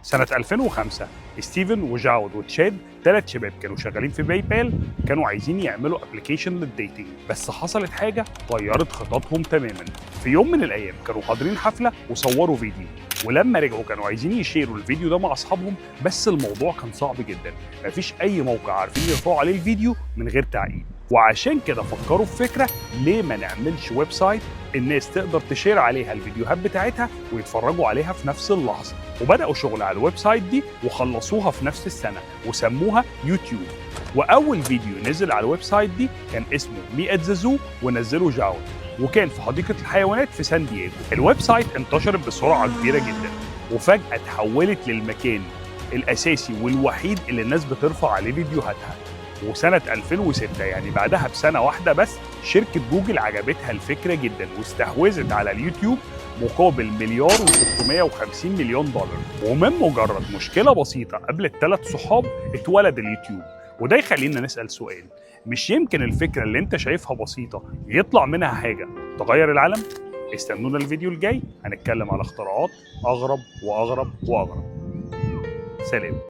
سنة 2005 ستيفن وجاود وتشاد 3 شباب كانوا شغالين في باي بال، كانوا عايزين يعملوا ابلكيشن للديتنج، بس حصلت حاجة غيرت خططهم تماما. في يوم من الأيام كانوا حاضرين حفلة وصوروا فيديو، ولما رجعوا كانوا عايزين يشيروا الفيديو ده مع أصحابهم، بس الموضوع كان صعب جدا، مفيش أي موقع عارفين يرفعوا عليه الفيديو من غير تعقيد. وعشان كده فكروا في فكرة، ليه ما نعملش ويب سايت الناس تقدر تشير عليها الفيديوهات بتاعتها ويتفرجوا عليها في نفس اللحظة. وبدأوا شغل على الويب سايت دي وخلصوها في نفس السنة وسموها يوتيوب. وأول فيديو نزل على الويب سايت دي كان اسمه مي ات ذا زو، ونزله جاود، وكان في حديقة الحيوانات في سان دييغو. الويب سايت انتشرت بسرعة كبيرة جدا، وفجأة اتحولت للمكان الأساسي والوحيد اللي الناس بترفع عليه فيديوهاتها. وسنة 2006 يعني بعدها بسنة واحدة بس، شركة جوجل عجبتها الفكرة جدا واستحوذت على اليوتيوب مقابل $1,350,000,000. ومن مجرد مشكلة بسيطة قابلت 3 صحاب اتولد اليوتيوب. وده يخلينا نسأل سؤال، مش يمكن الفكرة اللي انت شايفها بسيطة يطلع منها حاجة تغير العالم؟ استنونا الفيديو الجاي هنتكلم على اختراعات أغرب وأغرب وأغرب. سلام.